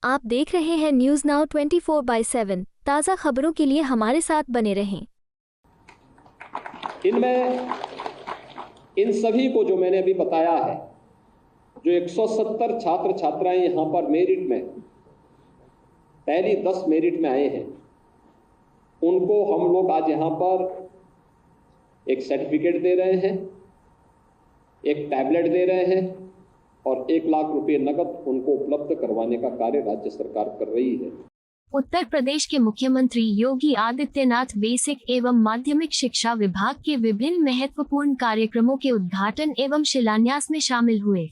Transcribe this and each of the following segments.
आप देख रहे हैं न्यूज नाउ 24/7। ताज़ा खबरों के लिए हमारे साथ बने रहें। इनमें इन सभी को जो मैंने अभी बताया है, जो 170 छात्र छात्राएं यहां पर मेरिट में पहली 10 मेरिट में आए हैं, उनको हम लोग आज यहां पर एक सर्टिफिकेट दे रहे हैं, एक टैबलेट दे रहे हैं और 1 लाख रुपए नकद उनको उपलब्ध करवाने का कार्य राज्य सरकार कर रही है। उत्तर प्रदेश के मुख्यमंत्री योगी आदित्यनाथ बेसिक एवं माध्यमिक शिक्षा विभाग के विभिन्न महत्वपूर्ण कार्यक्रमों के उद्घाटन एवं शिलान्यास में शामिल हुए।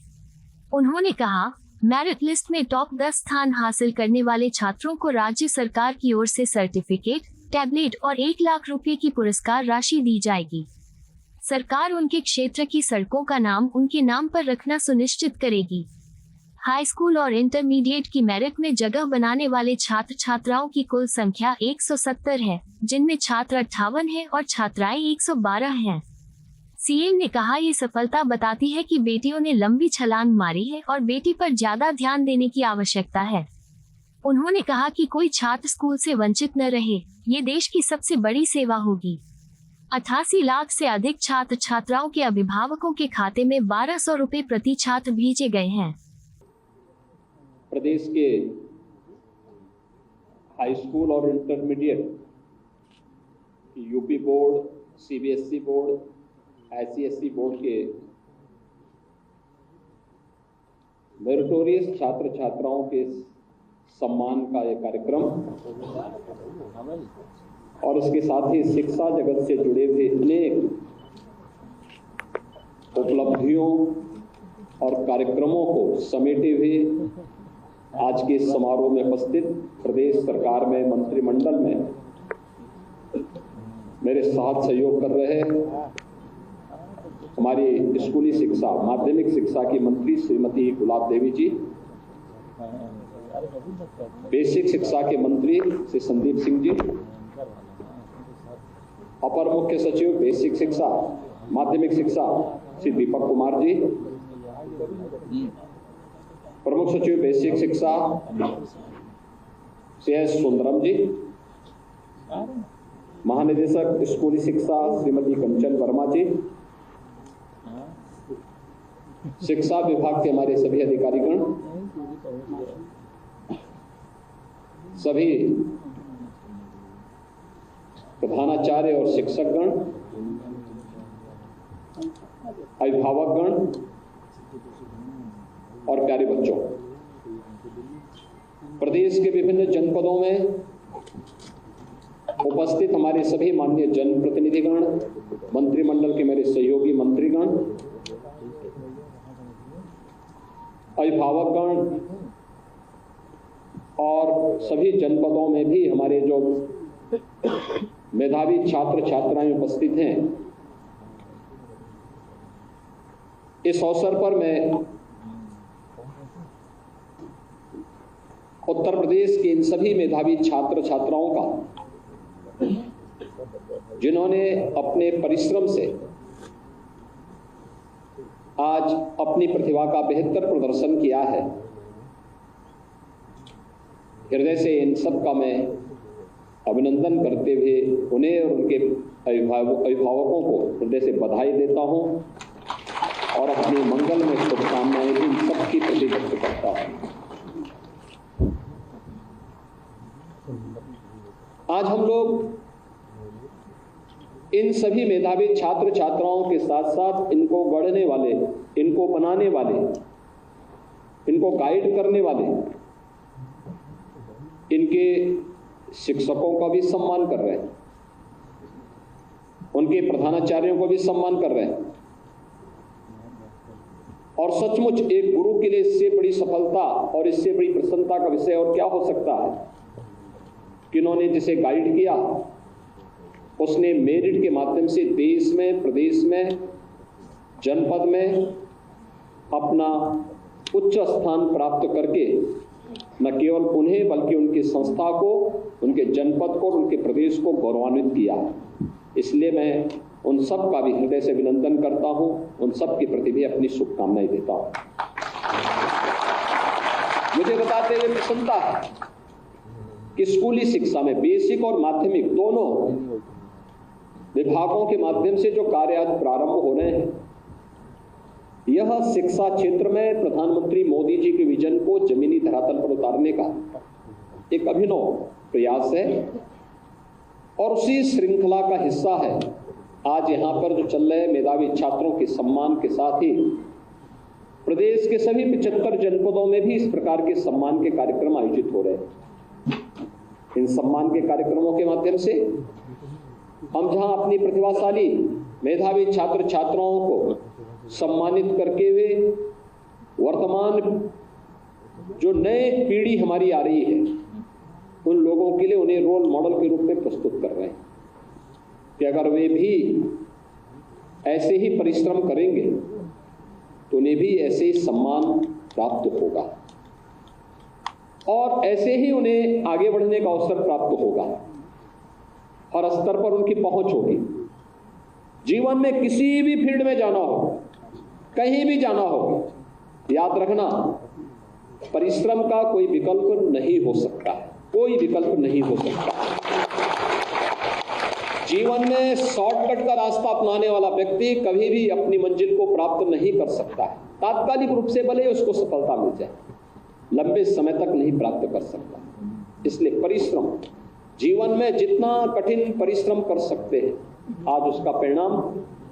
उन्होंने कहा, मेरिट लिस्ट में टॉप 10 स्थान हासिल करने वाले छात्रों को राज्य सरकार की ओर से सर्टिफिकेट, टैबलेट और 1 लाख रुपए की पुरस्कार राशि दी जाएगी। सरकार उनके क्षेत्र की सड़कों का नाम उनके नाम पर रखना सुनिश्चित करेगी। हाई स्कूल और इंटरमीडिएट की मेरिट में जगह बनाने वाले छात्र छात्राओं की कुल संख्या 170 है, जिनमें छात्र 58 हैं और छात्राएं 112 हैं। सीएम ने कहा, ये सफलता बताती है कि बेटियों ने लंबी छलांग मारी है और बेटी पर ज्यादा ध्यान देने की आवश्यकता है। उन्होंने कहा कि कोई छात्र स्कूल से वंचित न रहे, ये देश की सबसे बड़ी सेवा होगी। 88 लाख से अधिक छात्र छात्राओं के अभिभावकों के खाते में 1200 रुपए प्रति छात्र भेजे गए हैं। प्रदेश के हाई स्कूल और intermediate UP board, CBSE board, ICSE board के मेरिटोरियस छात्र छात्राओं के सम्मान का यह कार्यक्रम और उसके साथ ही शिक्षा जगत से जुड़े हुए अनेक उपलब्धियों और कार्यक्रमों को समेटे हुए आज के समारोह में उपस्थित प्रदेश सरकार में मंत्रिमंडल में मेरे साथ सहयोग कर रहे हमारी स्कूली शिक्षा, माध्यमिक शिक्षा की मंत्री श्रीमती गुलाब देवी जी, बेसिक शिक्षा के मंत्री श्री संदीप सिंह जी, अपर मुख्य सचिव बेसिक शिक्षा माध्यमिक शिक्षा श्री दीपक कुमार जी, प्रमुख सचिव बेसिक शिक्षा श्री एस सुंदरम जी, महानिदेशक स्कूली शिक्षा श्रीमती कंचन वर्मा जी, शिक्षा विभाग के हमारे सभी अधिकारीगण, सभी प्रधानाचार्य और शिक्षकगण, अभिभावकगण और प्यारे बच्चों, प्रदेश के विभिन्न जनपदों में उपस्थित हमारे सभी माननीय जनप्रतिनिधिगण, मंत्रिमंडल के मेरे सहयोगी मंत्रीगण, अभिभावकगण और सभी जनपदों में भी हमारे जो मेधावी छात्र छात्राएं उपस्थित हैं, इस अवसर पर मैं उत्तर प्रदेश के इन सभी मेधावी छात्र छात्राओं का, जिन्होंने अपने परिश्रम से आज अपनी प्रतिभा का बेहतर प्रदर्शन किया है, हृदय से इन सब का मैं अभिनंदन करते हुए उन्हें और उनके अभिभावकों को हृदय से बधाई देता हूं और अपनी मंगल में शुभकामनाएं भी इन सबकी प्रति व्यक्त करता हूं। आज हम लोग इन सभी मेधावी छात्र छात्राओं के साथ साथ इनको गढ़ने वाले, इनको बनाने वाले, इनको गाइड करने वाले इनके शिक्षकों का भी सम्मान कर रहे हैं, उनके प्रधानाचार्यों को भी सम्मान कर रहे हैं। और सचमुच एक गुरु के लिए इससे बड़ी सफलता और इससे बड़ी प्रसन्नता का विषय और क्या हो सकता है कि उन्होंने जिसे गाइड किया उसने मेरिट के माध्यम से देश में, प्रदेश में, जनपद में अपना उच्च स्थान प्राप्त करके न केवल उन्हें बल्कि उनकी संस्था को, उनके जनपद को, उनके प्रदेश को गौरवान्वित किया। इसलिए मैं उन सब का भी हृदय से अभिनंदन करता हूं, उन सब के प्रति भी अपनी शुभकामनाएं देता हूं। मुझे बताते हुए प्रसन्नता है कि स्कूली शिक्षा में बेसिक और माध्यमिक दोनों विभागों के माध्यम से जो कार्य आज प्रारंभ हो रहे हैं, यह शिक्षा क्षेत्र में प्रधानमंत्री मोदी जी के विजन को जमीनी धरातल पर उतारने का एक अभिनव प्रयास है और उसी श्रृंखला का हिस्सा है आज यहां पर जो चल रहे मेधावी छात्रों के सम्मान के साथ ही प्रदेश के सभी 75 जनपदों में भी इस प्रकार के सम्मान के कार्यक्रम आयोजित हो रहे हैं। इन सम्मान के कार्यक्रमों के माध्यम से हम जहां अपनी प्रतिभाशाली मेधावी छात्र छात्राओं को सम्मानित करके हुए वर्तमान जो नए पीढ़ी हमारी आ रही है उन लोगों के लिए उन्हें रोल मॉडल के रूप में प्रस्तुत कर रहे हैं कि अगर वे भी ऐसे ही परिश्रम करेंगे तो उन्हें भी ऐसे ही सम्मान प्राप्त होगा और ऐसे ही उन्हें आगे बढ़ने का अवसर प्राप्त होगा। हर स्तर पर उनकी पहुंच होगी। जीवन में किसी भी फील्ड में जाना हो, कहीं भी जाना हो, याद रखना परिश्रम का कोई विकल्प नहीं हो सकता है, कोई विकल्प नहीं हो सकता। जीवन में शॉर्टकट का रास्ता अपनाने वाला व्यक्ति कभी भी अपनी मंजिल को प्राप्त नहीं कर सकता है। तात्कालिक रूप से भले उसको सफलता मिल जाए, लंबे समय तक नहीं प्राप्त कर सकता। इसलिए परिश्रम, जीवन में जितना कठिन परिश्रम कर सकते हैं, आज उसका परिणाम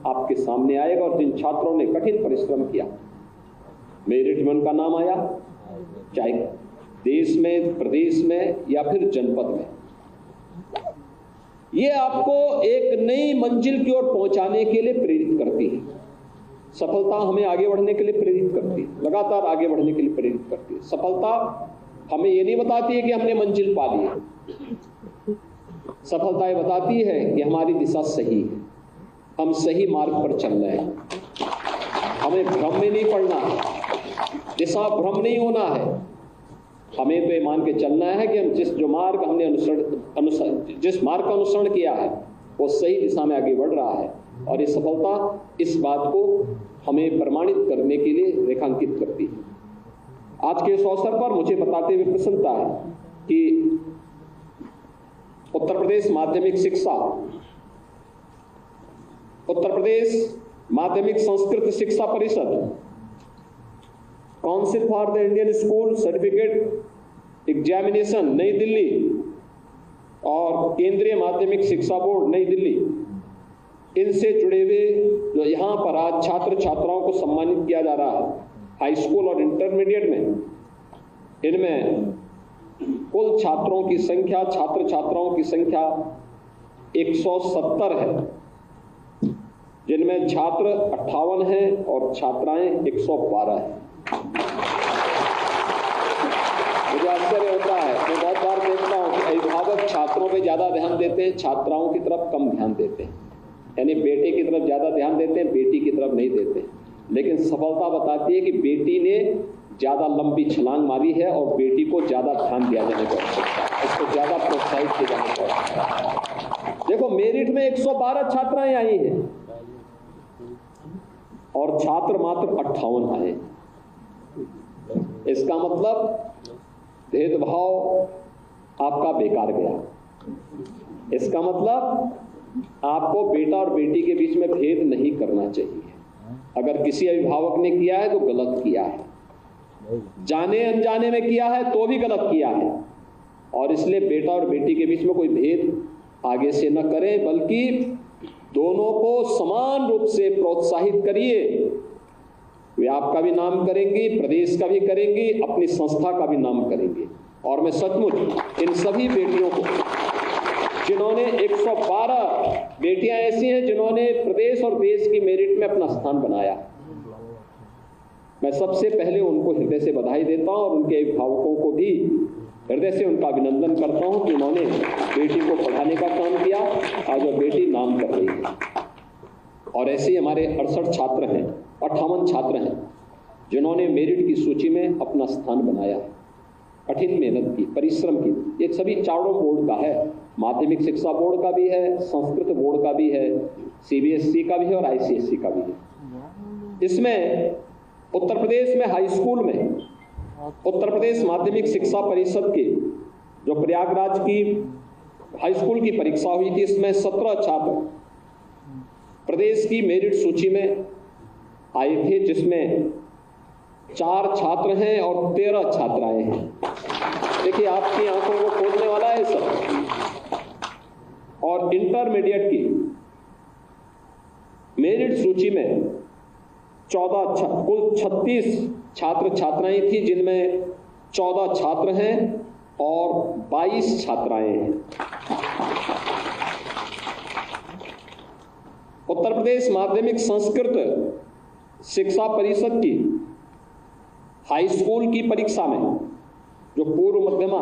आपके सामने आएगा। और जिन छात्रों ने कठिन परिश्रम किया, मेरिट में उनका नाम आया, चाहे देश में, प्रदेश में या फिर जनपद में, ये आपको एक नई मंजिल की ओर पहुंचाने के लिए प्रेरित करती है। सफलता हमें आगे बढ़ने के लिए प्रेरित करती है, लगातार आगे बढ़ने के लिए प्रेरित करती है। सफलता हमें ये नहीं बताती है कि हमने मंजिल पा ली है। सफलता ये बताती है कि हमारी दिशा सही है, हम सही मार्ग पर चल रहे हैं। हमें भ्रम में नहीं पड़ना है, दिशा भ्रम नहीं होना है। हमें तो ये मान के चलना है कि हम जिस मार्ग का अनुसरण किया है वो सही दिशा में आगे बढ़ रहा है। और ये सफलता इस बात को हमें प्रमाणित करने के लिए रेखांकित करती है। आज के इस अवसर पर मुझे बताते हुए प्रसन्नता है कि उत्तर प्रदेश माध्यमिक शिक्षा, उत्तर प्रदेश माध्यमिक संस्कृत शिक्षा परिषद, council for the Indian school certificate examination नई दिल्ली और केंद्रीय माध्यमिक शिक्षा बोर्ड नई दिल्ली, इनसे जुड़े हुए जो यहाँ पर आज छात्र छात्राओं को सम्मानित किया जा रहा है हाई स्कूल और इंटरमीडिएट में, इनमें कुल छात्रों की संख्या, छात्र छात्राओं की संख्या 170 है, जिनमें छात्र 58 हैं और छात्राएं 112 हैं। मुझे आश्चर्य होता है, मैं बहुत बार देखता हूँ कि अभिभावक छात्रों पे ज्यादा ध्यान देते हैं, छात्राओं की तरफ कम ध्यान देते हैं। यानी बेटे की तरफ ज्यादा ध्यान देते हैं, बेटी की तरफ नहीं देते। लेकिन सफलता बताती है कि बेटी ने ज्यादा लंबी छलांग मारी है और बेटी को ज्यादा ध्यान दिया जाने की आवश्यकता है, उसको ज्यादा प्रोत्साहित किया जाने की आवश्यकता है। देखो, मेरिट में 112 छात्राएं आई हैं और छात्र मात्र 58 आए। इसका मतलब भेदभाव आपका बेकार गया। इसका मतलब आपको बेटा और बेटी के बीच में भेद नहीं करना चाहिए। अगर किसी अभिभावक ने किया है तो गलत किया है, जाने अनजाने में किया है तो भी गलत किया है। और इसलिए बेटा और बेटी के बीच में कोई भेद आगे से न करें, बल्कि दोनों को समान रूप से प्रोत्साहित करिए। वे आपका भी नाम करेंगी, प्रदेश का भी करेंगी, अपनी संस्था का भी नाम करेंगे। और मैं सचमुच इन सभी बेटियों को, जिन्होंने 112 बेटियां ऐसी हैं जिन्होंने प्रदेश और देश की मेरिट में अपना स्थान बनाया, मैं सबसे पहले उनको हृदय से बधाई देता हूं और उनके अभिभावकों को भी हृदय से उनका अभिनंदन करता हूं कि उन्होंने बेटी को पढ़ाने का काम किया। आज वो बेटी नाम कर रही है। और ऐसे ही हमारे 68 छात्र हैं, 58 छात्र हैं जिन्होंने मेरिट की सूची में अपना स्थान बनाया है। कठिन मेहनत की, परिश्रम की। ये सभी चारों बोर्ड का है, माध्यमिक शिक्षा बोर्ड का भी है, संस्कृत बोर्ड का भी है, सीबीएसई का भी है और आईसीएसई का भी है। इसमें उत्तर प्रदेश में हाई स्कूल में उत्तर प्रदेश माध्यमिक शिक्षा परिषद के जो प्रयागराज की हाई स्कूल की परीक्षा हुई थी, इसमें 17 छात्र प्रदेश की मेरिट सूची में आए थे, जिसमें 4 छात्र हैं और 13 छात्राएं हैं। देखिए, आपकी आंखों को खोलने वाला है सब। और इंटरमीडिएट की मेरिट सूची में कुल 36 छात्र छात्राएं थी, जिनमें 14 छात्र हैं और 22 छात्राएं हैं। उत्तर प्रदेश माध्यमिक संस्कृत शिक्षा परिषद की हाई स्कूल की परीक्षा में जो पूर्व मध्यमा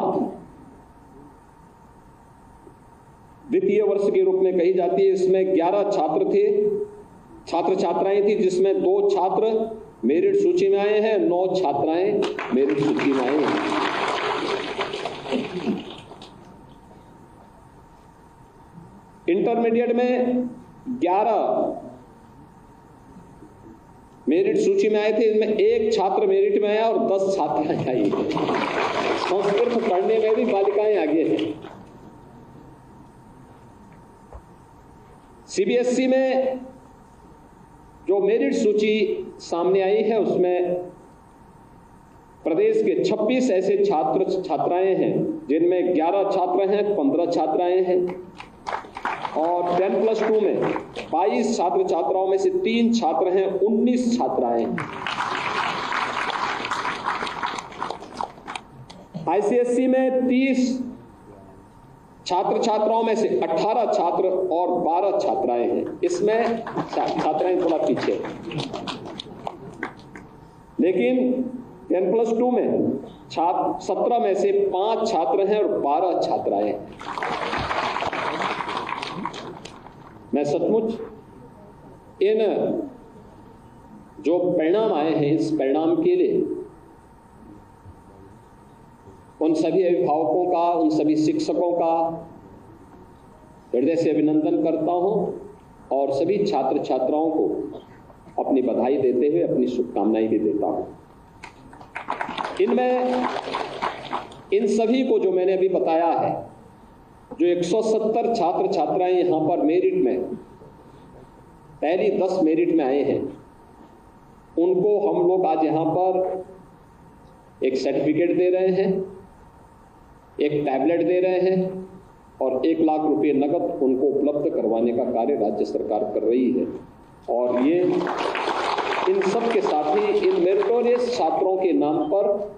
द्वितीय वर्ष के रूप में कही जाती है, इसमें 11 छात्र छात्राएं थी, जिसमें 2 छात्र मेरिट सूची में आए हैं, 9 छात्राएं मेरिट सूची में आए हैं। इंटरमीडिएट में 11 मेरिट सूची में आए थे, इनमें 1 छात्र मेरिट में आया और 10 छात्राएं आई। संस्कृत पढ़ने में भी बालिकाएं आगे हैं। सीबीएसई में जो मेरिट सूची सामने आई है, उसमें प्रदेश के 26 ऐसे छात्र छात्राएं हैं, जिनमें 11 छात्र हैं, 15 छात्राएं हैं। और 10+2 में 22 छात्र छात्राओं में से 3 छात्र हैं, 19 छात्राएं हैं। आईसीएसई में 30 छात्र छात्राओं में से 18 छात्र और 12 छात्राएं हैं। इसमें छात्राएं थोड़ा पीछे, लेकिन 10+2 में 17 में से 5 छात्र हैं और 12 छात्राएं हैं। मैं सचमुच इन जो परिणाम आए हैं, इस परिणाम के लिए उन सभी अभिभावकों का, उन सभी शिक्षकों का हृदय से अभिनंदन करता हूं और सभी छात्र छात्राओं को अपनी बधाई देते हुए अपनी शुभकामनाएं भी देता हूं। इनमें इन सभी को जो मैंने अभी बताया है, जो 170 छात्र छात्राएं यहां पर मेरिट में पहली 10 मेरिट में आए हैं, उनको हम लोग आज यहां पर एक सर्टिफिकेट दे रहे हैं, एक टैबलेट दे रहे हैं और 1 लाख रुपए नकद उनको उपलब्ध करवाने का कार्य राज्य सरकार कर रही है। और ये इन सब के साथ ही इन मेरिटोरियस छात्रों के नाम पर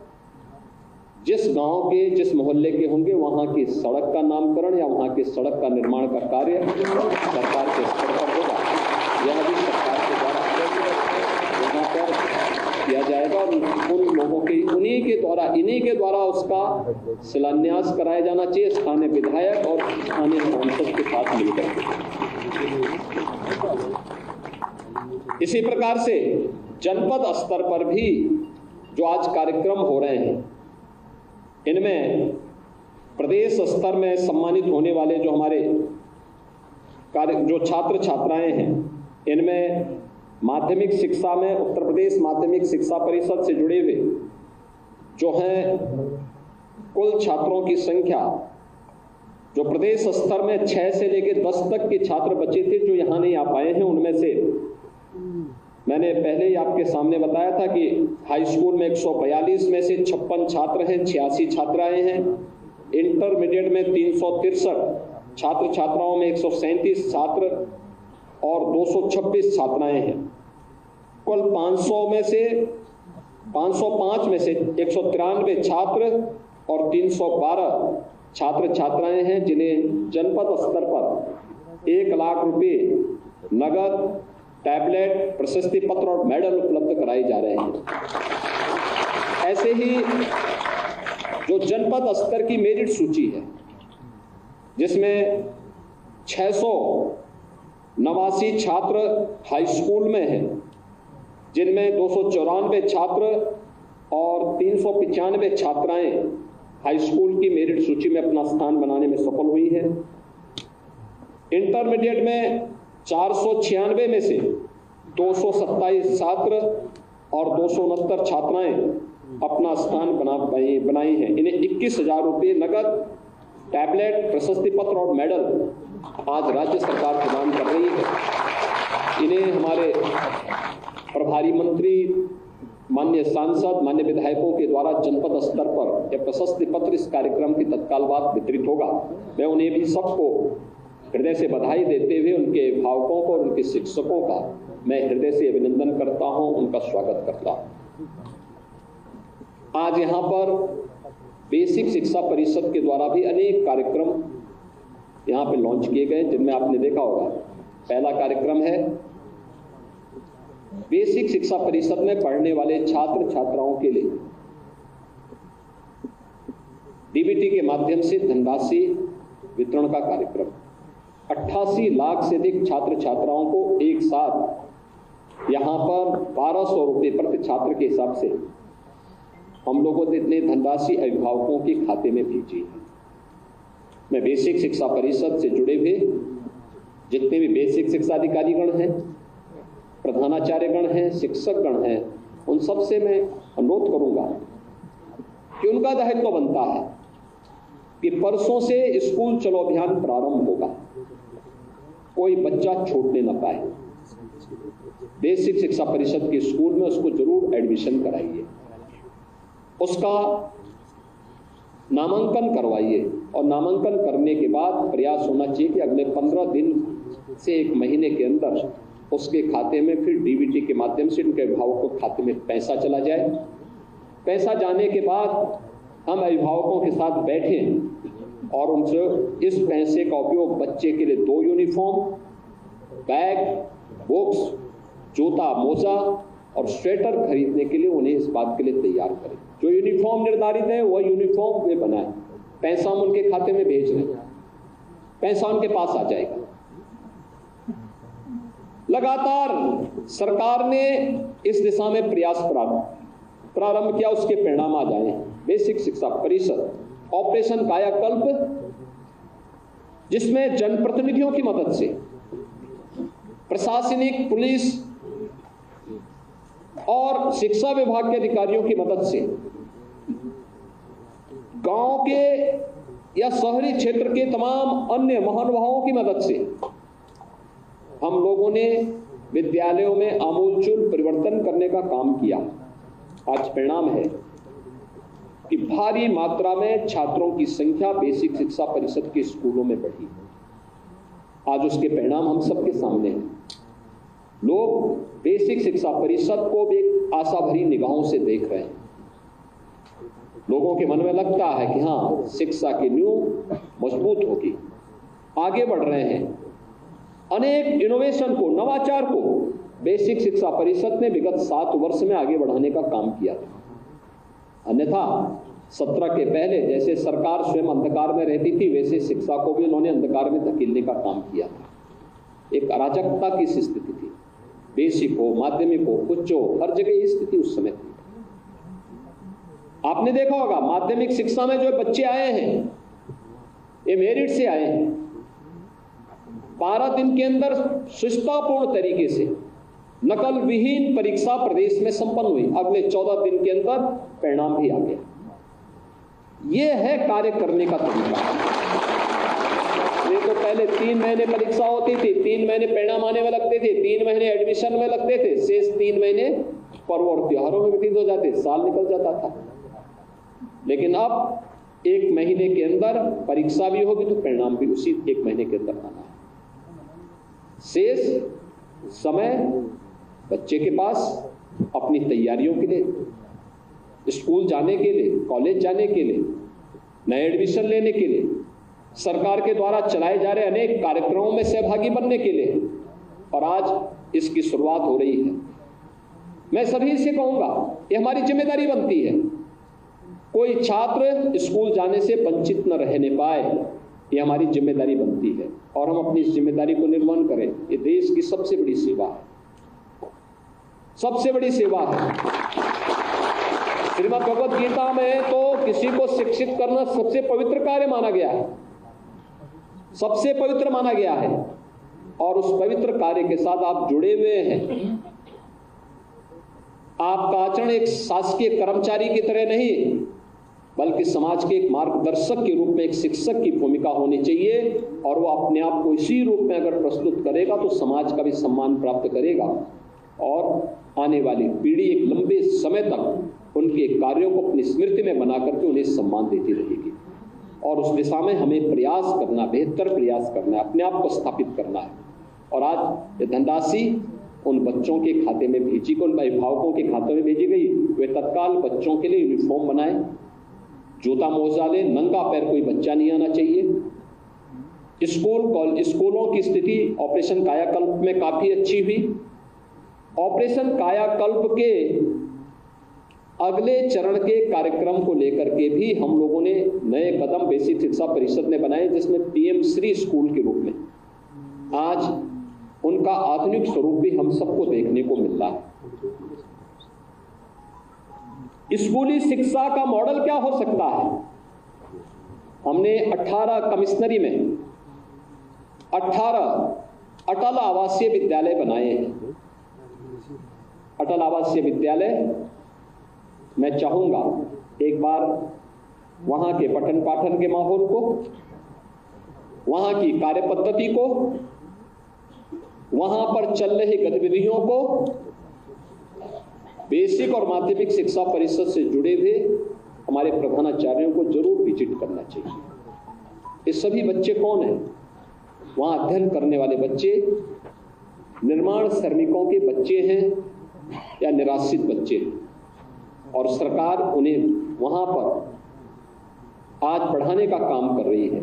जिस गांव के, जिस मोहल्ले के होंगे, वहां की सड़क का नामकरण या वहां की सड़क का निर्माण का कार्य सरकार के स्तर पर होगा। यह भी सरकार के द्वारा यहाँ पर किया जाएगा और उन लोगों के इन्हीं के द्वारा उसका शिलान्यास कराया जाना चाहिए, स्थानीय विधायक और स्थानीय सांसद के साथ मिलकर। इसी प्रकार से जनपद स्तर पर भी जो आज कार्यक्रम हो रहे हैं, इनमें प्रदेश स्तर में सम्मानित होने वाले जो हमारे जो छात्र छात्राएं हैं, इनमें माध्यमिक शिक्षा में उत्तर प्रदेश माध्यमिक शिक्षा परिषद से जुड़े हुए जो हैं कुल छात्रों की संख्या, जो प्रदेश स्तर में 6 से लेकर 10 तक के छात्र बचे थे जो यहां नहीं आ पाए हैं, उनमें से मैंने पहले ही आपके सामने बताया था कि हाई स्कूल में 142 में से 56 छात्र हैं, 86 छात्राएं हैं। इंटरमीडिएट में 363 छात्र छात्राओं में 137 छात्र और 226 छात्राएं हैं। कुल 505 में से 193 छात्र और 312 छात्र छात्राएं हैं, जिन्हें जनपद स्तर पर 1 लाख रुपए नगद, टैबलेट, प्रशस्ति पत्र और मेडल उपलब्ध कराए जा रहे हैं। ऐसे ही जो जनपद स्तर की मेरिट सूची है, जिसमें 689 छात्र हाई स्कूल में हैं, जिनमें 294 छात्र और 395 छात्राएं हाई स्कूल की मेरिट सूची में अपना स्थान बनाने में सफल हुई है। इंटरमीडिएट में 496 में से 227 छात्र और 269 छात्राएं अपना स्थान बनाई हैं। इन्हें 21,000 रुपये नगद, टैबलेट, प्रशस्ति पत्र और मेडल आज राज्य सरकार प्रदान कर रही है। इन्हें हमारे प्रभारी मंत्री, माननीय सांसद, माननीय विधायकों के द्वारा जनपद स्तर पर यह प्रशस्ति पत्र इस कार्यक्रम के तत्काल बाद वितरित होगा। मैं उन्हें भी सबको हृदय से बधाई देते हुए उनके अभिभावकों को और उनके शिक्षकों का मैं हृदय से अभिनंदन करता हूं, उनका स्वागत करता हूं। आज यहां पर बेसिक शिक्षा परिषद के द्वारा भी अनेक कार्यक्रम यहां पे लॉन्च किए गए, जिनमें आपने देखा होगा। पहला कार्यक्रम है बेसिक शिक्षा परिषद में पढ़ने वाले छात्र छात्राओं के लिए डीबीटी के माध्यम से धनराशि वितरण का कार्यक्रम। 88 लाख से अधिक छात्र छात्राओं को एक साथ यहां पर 1200 रुपये प्रति छात्र के हिसाब से हम लोगों ने इतने धनराशि अभिभावकों के खाते में भेजी है। मैं बेसिक शिक्षा परिषद से जुड़े हुए जितने भी बेसिक शिक्षा अधिकारीगण हैं, प्रधानाचार्यगण हैं, शिक्षकगण हैं, उन सब से मैं अनुरोध करूंगा कि उनका दायित्व बनता है कि परसों से स्कूल चलो अभियान प्रारंभ होगा, कोई बच्चा छूटने न पाए। बेसिक शिक्षा परिषद के स्कूल में उसको जरूर एडमिशन कराइए, उसका नामांकन करवाइए और नामांकन करने के बाद प्रयास होना चाहिए कि अगले 15 दिन से 1 महीने के अंदर उसके खाते में फिर डीबीटी के माध्यम से उनके अभिभावकों के खाते में पैसा चला जाए। पैसा जाने के बाद हम अभिभावकों के साथ बैठें और उनसे इस पैसे का उपयोग बच्चे के लिए 2 यूनिफॉर्म, बैग, बुक्स, जूता, मोजा और स्वेटर खरीदने के लिए उन्हें इस बात के लिए तैयार करें। जो यूनिफॉर्म निर्धारित है वह यूनिफॉर्म वे बनाए, पैसा हम उनके खाते में भेज रहे हैं, पैसा उनके पास आ जाएगा। लगातार सरकार ने इस दिशा में प्रयास प्रारंभ किया, उसके परिणाम आ जाए। बेसिक शिक्षा परिषद ऑपरेशन कायाकल्प, जिसमें जनप्रतिनिधियों की मदद से, प्रशासनिक, पुलिस और शिक्षा विभाग के अधिकारियों की मदद से गांव के या शहरी क्षेत्र के तमाम अन्य महानुभावों की मदद से हम लोगों ने विद्यालयों में आमूलचूल परिवर्तन करने का काम किया। आज परिणाम है कि भारी मात्रा में छात्रों की संख्या बेसिक शिक्षा परिषद के स्कूलों में बढ़ी। आज उसके परिणाम हम सबके सामने हैं। लोग बेसिक शिक्षा परिषद को भी एक आशा भरी निगाहों से देख रहे हैं। लोगों के मन में लगता है कि हाँ, शिक्षा की नींव मजबूत होगी। आगे बढ़ रहे हैं। अनेक इनोवेशन को, नवाचार को बेसिक शिक्षा परिषद ने विगत 7 वर्ष में आगे बढ़ाने का काम किया था। अन्यथा 17 के पहले जैसे सरकार स्वयं अंधकार में रहती थी, वैसे शिक्षा को भी उन्होंने अंधकार में धकेलने का काम किया था। एक अराजकता की स्थिति थी। बेसिक हो, माध्यमिक हो, उच्च हो, हर जगह ये स्थिति उस समय थी। आपने देखा होगा माध्यमिक शिक्षा में जो बच्चे आए हैं, ये मेरिट से आए हैं। 12 दिन के अंदर सुष्ठुतापूर्ण तरीके से नकल विहीन परीक्षा प्रदेश में संपन्न हुई। अगले 14 दिन के अंदर परिणाम भी आ गया। यह है कार्य करने का तरीका। ये तो पहले 3 महीने परीक्षा होती थी, 3 महीने परिणाम आने में लगते थे, 3 महीने एडमिशन में लगते थे, शेष 3 महीने पर्व और त्योहारों में व्यतीत हो जाते, साल निकल जाता था। लेकिन अब 1 महीने के अंदर परीक्षा भी होगी तो परिणाम भी उसी 1 महीने के अंदर आना है। शेष समय बच्चे के पास अपनी तैयारियों के लिए, स्कूल जाने के लिए, कॉलेज जाने के लिए, नए एडमिशन लेने के लिए, सरकार के द्वारा चलाए जा रहे अनेक कार्यक्रमों में सहभागी बनने के लिए, और आज इसकी शुरुआत हो रही है। मैं सभी से कहूंगा, ये हमारी जिम्मेदारी बनती है। कोई छात्र स्कूल जाने से वंचित न रहने पाए, ये हमारी जिम्मेदारी बनती है और हम अपनी इस जिम्मेदारी को निर्वहन करें। ये देश की सबसे बड़ी सेवा है, सबसे बड़ी सेवा है। श्रीमद् भगवद गीता में तो किसी को शिक्षित करना सबसे पवित्र कार्य माना गया है, सबसे पवित्र माना गया है। और उस पवित्र कार्य के साथ आप जुड़े हुए हैं। आपका आचरण एक शासकीय कर्मचारी की तरह नहीं, बल्कि समाज के एक मार्गदर्शक के रूप में एक शिक्षक की भूमिका होनी चाहिए। और वो अपने आप को इसी रूप में अगर प्रस्तुत करेगा तो समाज का भी सम्मान प्राप्त करेगा और आने वाली पीढ़ी एक लंबे समय तक उनके कार्यों को अपनी स्मृति में बना करके उन्हें सम्मान देती रहेगी। और उस दिशा में हमें प्रयास करना, बेहतर प्रयास करना है, अपने आप को स्थापित करना है। और आज ये धनराशि उन बच्चों के खाते में भेजी गई, उन अभिभावकों के खाते में भेजी गई। वे तत्काल बच्चों के लिए यूनिफॉर्म बनाए, जूता मोजा ले, नंगा पैर कोई बच्चा नहीं आना चाहिए। स्कूलों की स्थिति ऑपरेशन कायाकल्प में काफी अच्छी हुई। ऑपरेशन कायाकल्प के अगले चरण के कार्यक्रम को लेकर के भी हम लोगों ने नए कदम बेसिक शिक्षा परिषद ने बनाए, जिसमें पीएम श्री स्कूल के रूप में आज उनका आधुनिक स्वरूप भी हम सबको देखने को मिल रहा है। स्कूली शिक्षा का मॉडल क्या हो सकता है? हमने 18 कमिश्नरी में 18 अटल आवासीय विद्यालय बनाए हैं। अटल आवासीय विद्यालय मैं चाहूंगा एक बार वहां के पठन पाठन के माहौल को, वहां की कार्य पद्धति को, वहां पर चल रही गतिविधियों को बेसिक और माध्यमिक शिक्षा परिषद से जुड़े हुए हमारे प्रधानाचार्यों को जरूर विजिट करना चाहिए। ये सभी बच्चे कौन हैं? वहां अध्ययन करने वाले बच्चे निर्माण श्रमिकों के बच्चे हैं या निराश्रित बच्चे हैं, और सरकार उन्हें वहां पर आज पढ़ाने का काम कर रही है।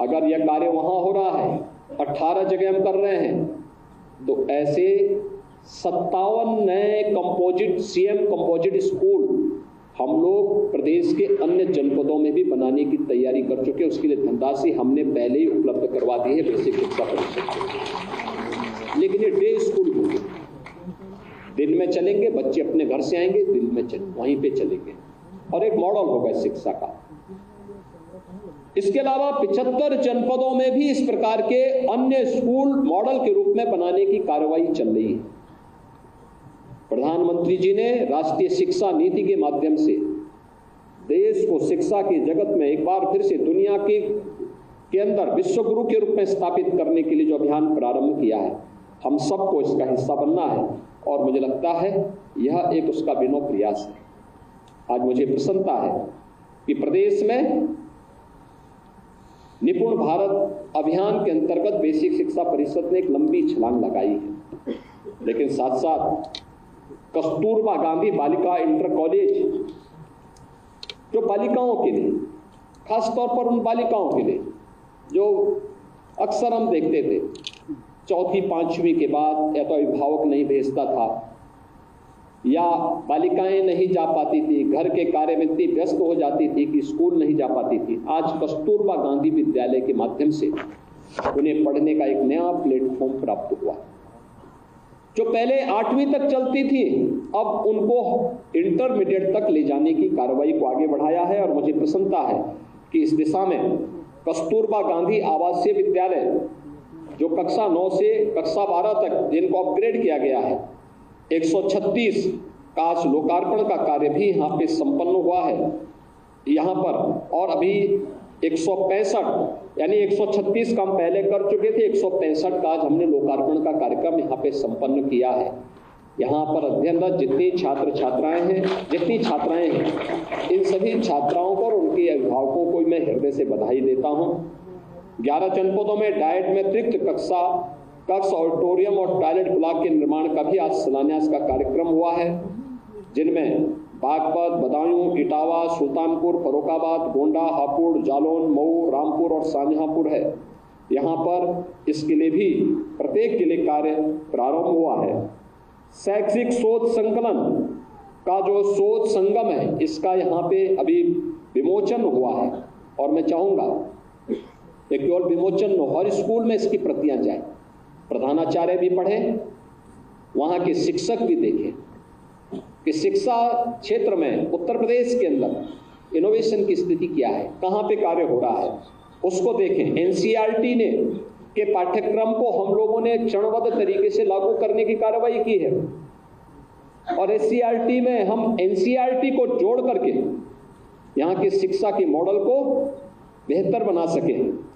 अगर यह कार्य वहां हो रहा है, 18 जगह हम कर रहे हैं, तो ऐसे 57 नए सीएम कंपोजिट स्कूल हम लोग प्रदेश के अन्य जनपदों में भी बनाने की तैयारी कर चुके हैं। उसके लिए धनराशि हमने पहले ही उपलब्ध करवा दी है बेसिक शिक्षा परिषद। लेकिन ये डे स्कूल होंगे, दिन में चलेंगे, बच्चे अपने घर से आएंगे, दिन में वहीं पे चलेंगे, और एक मॉडल होगा शिक्षा का। इसके अलावा 75 जनपदों में भी इस प्रकार के अन्य स्कूल मॉडल के रूप में बनाने की कार्रवाई चल रही है। प्रधानमंत्री जी ने राष्ट्रीय शिक्षा नीति के माध्यम से देश को शिक्षा के जगत में एक बार फिर से दुनिया के अंदर विश्व गुरु के रूप में स्थापित करने के लिए जो अभियान प्रारंभ किया है, हम सबको इसका हिस्सा बनना है। और मुझे लगता है यह एक उसका विनोद प्रयास है। आज मुझे प्रसन्नता है कि प्रदेश में निपुण भारत अभियान के अंतर्गत बेसिक शिक्षा परिषद ने एक लंबी छलांग लगाई है। लेकिन साथ साथ कस्तूरबा गांधी बालिका इंटर कॉलेज, जो बालिकाओं के लिए, खास तौर पर उन बालिकाओं के लिए जो अक्सर हम देखते थे चौथी पांचवी के बाद या तो अभिभावक नहीं भेजता था या बालिकाएं नहीं जा पाती थी, घर के कार्य में इतनी व्यस्त हो जाती थी कि स्कूल नहीं जा पाती थी। आज कस्तूरबा गांधी विद्यालय के माध्यम से उन्हें पढ़ने का एक नया प्लेटफॉर्म प्राप्त हुआ। जो पहले 8वीं तक चलती थी, अब उनको इंटरमीडिएट तक ले जाने की कार्रवाई को आगे बढ़ाया है। और मुझे प्रसन्नता है कि इस दिशा में कस्तूरबा गांधी आवासीय विद्यालय जो कक्षा 9 से कक्षा 12 तक जिनको अपग्रेड किया गया है, 136 का आज लोकार्पण का कार्य भी यहाँ पे संपन्न हुआ है यहाँ पर। और अभी 165 यानी 136 का हम पहले कर चुके थे, 165 का आज हमने लोकार्पण का कार्यक्रम यहाँ पे संपन्न किया है। यहाँ पर अध्ययनरत जितनी छात्र छात्राएं हैं, इन सभी छात्राओं को और उनके अभिभावकों को मैं हृदय से बधाई देता हूँ। 11 जनपदों में डायट में अतिरिक्त कक्ष, ऑडिटोरियम और टॉयलेट ब्लॉक के निर्माण का भी आज शिलान्यास का कार्यक्रम हुआ है, जिनमें बागपत, बदायूं, इटावा, सुल्तानपुर, फर्रुखाबाद, गोंडा, हापुड़, जालौन, मऊ, रामपुर और शाहजहांपुर है। यहाँ पर इसके लिए भी प्रत्येक के लिए कार्य प्रारंभ हुआ है। शैक्षिक शोध संकलन का जो शोध संगम है, इसका यहाँ पे अभी विमोचन हुआ है। और मैं चाहूँगा कि केवल विमोचन न, हर स्कूल में इसकी प्रतियां जाए, प्रधानाचार्य भी पढ़ें, वहाँ के शिक्षक भी देखें कि शिक्षा क्षेत्र में उत्तर प्रदेश के अंदर इनोवेशन की स्थिति क्या है, कहाँ पे कार्य हो रहा है, उसको देखें। एनसीईआरटी ने के पाठ्यक्रम को हम लोगों ने चरणबद्ध तरीके से लागू करने की कार्रवाई की है। और एससीईआरटी में हम एनसीईआरटी को जोड़ करके यहाँ की शिक्षा के मॉडल को बेहतर बना सके,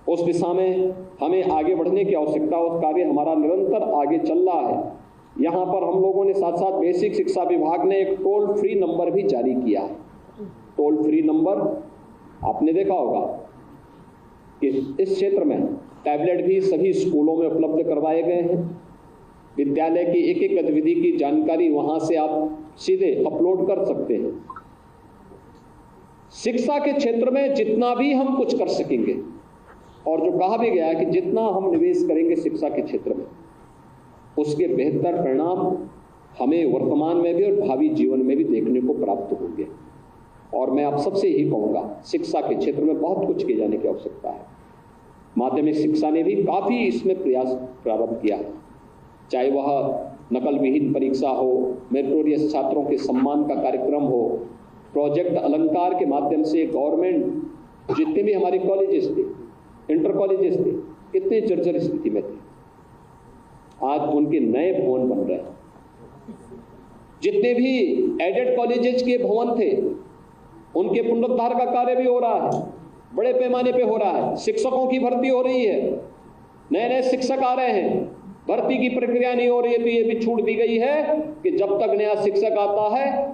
उस दिशा में हमें आगे बढ़ने की आवश्यकता। उस कार्य हमारा निरंतर आगे चल रहा है। यहाँ पर हम लोगों ने साथ साथ बेसिक शिक्षा विभाग ने एक टोल फ्री नंबर भी जारी किया है। टोल फ्री नंबर आपने देखा होगा कि इस क्षेत्र में टैबलेट भी सभी स्कूलों में उपलब्ध करवाए गए हैं। विद्यालय की एक एक गतिविधि की जानकारी वहां से आप सीधे अपलोड कर सकते हैं। शिक्षा के क्षेत्र में जितना भी हम कुछ कर सकेंगे, और जो कहा भी गया है कि जितना हम निवेश करेंगे शिक्षा के क्षेत्र में, उसके बेहतर परिणाम हमें वर्तमान में भी और भावी जीवन में भी देखने को प्राप्त होंगे। और मैं आप सबसे यही कहूँगा, शिक्षा के क्षेत्र में बहुत कुछ किए जाने की आवश्यकता है। माध्यमिक शिक्षा ने भी काफ़ी इसमें प्रयास प्रारंभ किया है, चाहे वह नकल विहीन परीक्षा हो, मेरिटोरियस छात्रों के सम्मान का कार्यक्रम हो, प्रोजेक्ट अलंकार के माध्यम से गवर्नमेंट जितने भी हमारे कॉलेजेस थे, इंटर कॉलेजेस थे, कितने जर्जर स्थिति में थे, आज उनके नए भवन बन रहे हैं। जितने भी एडेड कॉलेजेस के भवन थे, उनके पुनरुद्धार का कार्य भी हो रहा है, बड़े पैमाने पे हो रहा है। शिक्षकों की भर्ती हो रही है, नए नए शिक्षक आ रहे हैं, भर्ती की प्रक्रिया नहीं हो रही है, तो ये भी छूट दी गई है कि जब तक नया शिक्षक आता है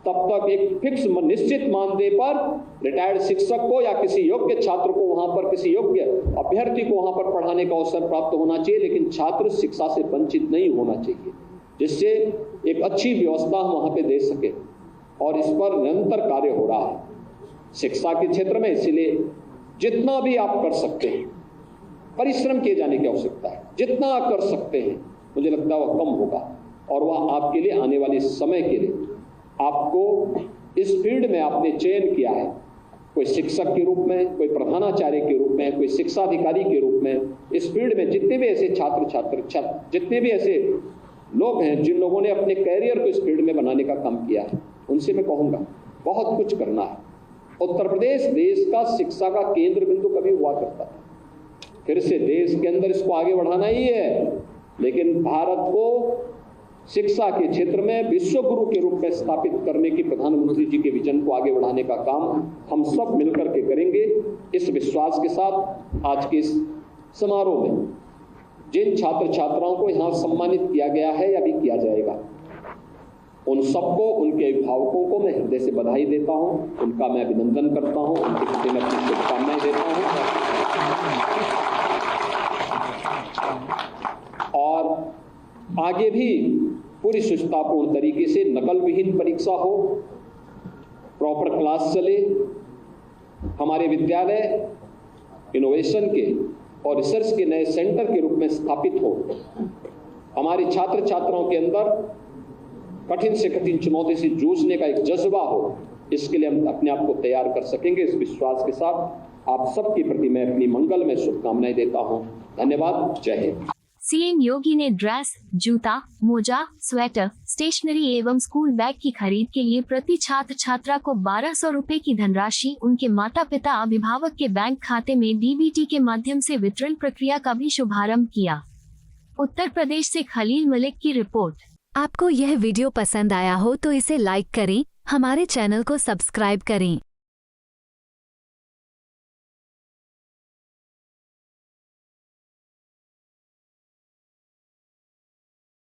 तब तक एक फिक्स निश्चित मानदेय पर रिटायर्ड शिक्षक को या किसी योग्य छात्र को वहां पर, किसी योग्य अभ्यर्थी को वहां पर पढ़ाने का अवसर प्राप्त होना चाहिए। लेकिन छात्र शिक्षा से वंचित नहीं होना चाहिए, जिससे एक अच्छी व्यवस्था हम वहां पे दे सके। और इस पर निरंतर कार्य हो रहा है शिक्षा के क्षेत्र में। इसीलिए जितना भी आप कर सकते हैं, परिश्रम किए जाने की आवश्यकता है। जितना आप कर सकते हैं, मुझे लगता है वह कम होगा, और वह आपके लिए आने वाले समय के लिए आपको इस फील्ड में आपने चयन किया है, कोई शिक्षक के रूप में, कोई प्रधानाचार्य के रूप में, कोई शिक्षा अधिकारी के रूप में, इस फील्ड में जितने भी ऐसे जितने भी ऐसे लोग हैं जिन लोगों ने अपने कैरियर को इस फील्ड में बनाने का काम किया है, उनसे मैं कहूँगा बहुत कुछ करना है। उत्तर प्रदेश देश का शिक्षा का केंद्र बिंदु कभी हुआ करता था, फिर से देश के अंदर इसको आगे बढ़ाना ही है। लेकिन भारत को शिक्षा के क्षेत्र में विश्व गुरु के रूप में स्थापित करने की प्रधानमंत्री जी के विजन को आगे बढ़ाने का काम हम सब मिलकर के करेंगे। इस विश्वास के साथ आज के इस समारोह में जिन छात्र छात्राओं को यहाँ सम्मानित किया गया है या भी किया जाएगा, उन सबको, उनके अभिभावकों को मैं हृदय से बधाई देता हूँ, उनका मैं अभिनंदन करता हूँ, उनके प्रति मैं अपनी शुभकामनाएं देता हूँ। और आगे भी पूरी सुचितापूर्ण तरीके से नकल विहीन परीक्षा हो, प्रॉपर क्लास चले, हमारे विद्यालय इनोवेशन के और रिसर्च के नए सेंटर के रूप में स्थापित हो, हमारे छात्र छात्राओं के अंदर कठिन से कठिन चुनौती से जूझने का एक जज्बा हो, इसके लिए हम अपने आप को तैयार कर सकेंगे। इस विश्वास के साथ आप सबके प्रति मैं अपनी मंगल में शुभकामनाएं देता हूं। धन्यवाद। जय हिंद। सीएम योगी ने ड्रेस, जूता, मोजा, स्वेटर, स्टेशनरी एवं स्कूल बैग की खरीद के लिए प्रति छात्र छात्रा को 1200 रुपए की धनराशि उनके माता पिता अभिभावक के बैंक खाते में डीबीटी के माध्यम से वितरण प्रक्रिया का भी शुभारंभ किया। उत्तर प्रदेश से खलील मलिक की रिपोर्ट। आपको यह वीडियो पसंद आया हो तो इसे लाइक करें, हमारे चैनल को सब्सक्राइब करें।